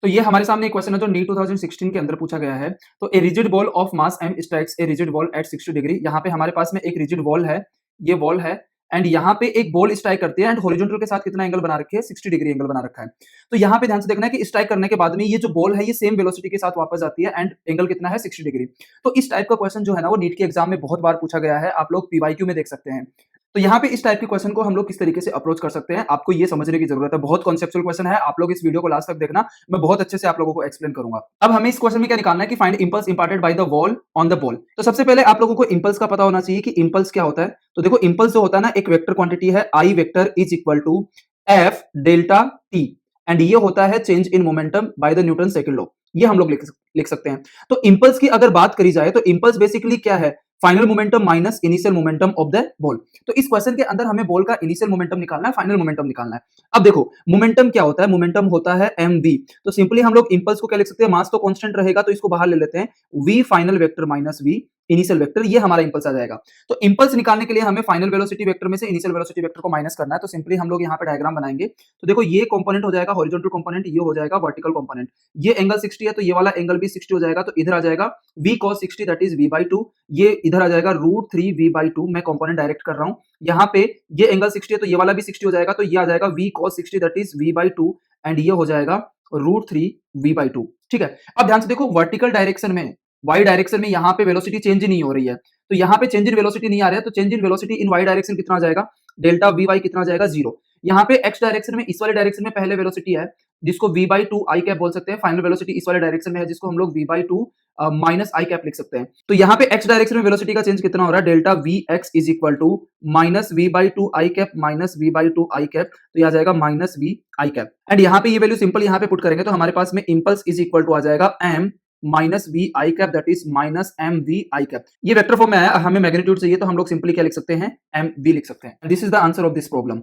तो ये हमारे सामने एक क्वेश्चन है जो नीट 2016 के अंदर पूछा गया है। तो a rigid ball of mass M strikes a rigid ball at 60 degree. यहाँ पे हमारे पास में एक रिजिड बॉल है, ये बॉल है एंड यहाँ पे एक बॉल स्ट्राइक करती है एंड हॉरिजॉन्टल के साथ कितना एंगल बना रखे है 60 डिग्री एंगल बना रखा है। तो यहाँ पे ध्यान से देखना है कि स्ट्राइक करने के बाद में ये जो बॉल है ये सेम वेलोसिटी के साथ वापस आती है एंड एंगल कितना है 60 डिग्री। तो इस टाइप का क्वेश्चन जो है ना वो नीट के एग्जाम में बहुत बार पूछा गया है, आप लोग पीवाईक्यू में देख सकते हैं। तो यहाँ पे इस टाइप के क्वेश्चन को हम लोग किस तरीके से अप्रोच कर सकते हैं, आपको ये समझने की जरूरत है। बहुत कॉन्सेप्चुअल क्वेश्चन है, आप लोग इस वीडियो को लास्ट तक देखना, मैं बहुत अच्छे से आप लोगों को एक्सप्लेन करूंगा। अब हमें इस क्वेश्चन में क्या निकालना है कि find impulse imparted by the wall on the ball. तो सबसे पहले आप लोगों को इंपल्स का पता होना चाहिए कि इंपल्स क्या होता है। तो देखो इंपल्स जो होता है ना एक वेक्टर क्वांटिटी है, I vector is equal to F delta T and ये होता है change in momentum by the Newton second law. ये हम लोग लिख सकते हैं। तो इंपल्स की अगर बात करी जाए तो इंपल्स बेसिकली क्या है, final momentum minus initial momentum of the ball. तो इस क्वेश्चन के अंदर हमें बॉल का इनिशियल मोमेंटम निकालना है, फाइनल मोमेंटम निकालना है। अब देखो मोमेंटम क्या होता है, मोमेंटम होता है mv। तो सिंपली हम लोग इंपल्स को क्या लिख सकते हैं, मास तो कांस्टेंट रहेगा तो इसको बाहर ले लेते हैं, v final vector minus v initial vector, ये हमारा इंपल्स आ जाएगा। तो इंपल्स निकालने के लिए हमें फाइनल वेलोसिटी वेक्टर में से इनिशियल वेलोसिटी वेक्टर को माइनस करना है। तो सिंपली हम लोग यहाँ पे डायग्राम बनाएंगे। तो देखो ये कंपोनेंट हो जाएगा हॉरिजॉन्टल कंपोनेंट, ये हो जाएगा वर्टिकल कंपोनेंट। ये एंगल 60 है तो ये वाला एंगल भी 60 हो जाएगा। तो इधर आ जाएगा v cos 60 that is v/2। ये इधर आ जाएगा √3 v/2। मैं कंपोनेंट डायरेक्ट कर रहा हूं। यहाँ पे ये एंगल 60 है तो ये वाला भी 60 हो जाएगा। तो ये आ जाएगा v cos 60 that is v/2 and ये हो जाएगा √3 v/2। ठीक है। अब ध्यान से देखो वर्टिकल डायरेक्शन में, वाई डायरेक्शन में यहाँ पे वेलोसिटी चेंज नहीं हो रही है। तो यहाँ पे चेंज इन वेलोसिटी नहीं आ रहा है। तो change in velocity in Y direction कितना आ जाएगा, डेल्टा वी वाई कितना आ जाएगा 0। यहाँ पे एक्स डायरेक्शन में, इस वाले डायरेक्शन में पहले वेलोसिटी है जिसको v/2 आई कैप बोल सकते हैं। फाइनल वेलोसिटी इस वाले डायरेक्शन में है जिसको हम लोग v/2 माइनस आई कैप लिख सकते हैं। तो यहाँ पे एक्स डायरेक्शन में वेलोसिटी का चेंज कितना हो रहा है, delta V X is equal to minus v/2 I cap minus v/2 I cap. तो यह आ जाएगा minus v I cap and यहाँ पे ये वैल्यू सिंपल यहाँ पे पुट करेंगे तो हमारे पास में इंपल्स इज इक्वल टू आ जाएगा m minus V I cap that is minus M V I cap. ये वेक्टर फॉर्म में आया, हमें मैग्नीट्यूड चाहिए तो हम लोग सिंपली क्या लिख सकते हैं, एम वी लिख सकते हैं। This is the answer of this problem.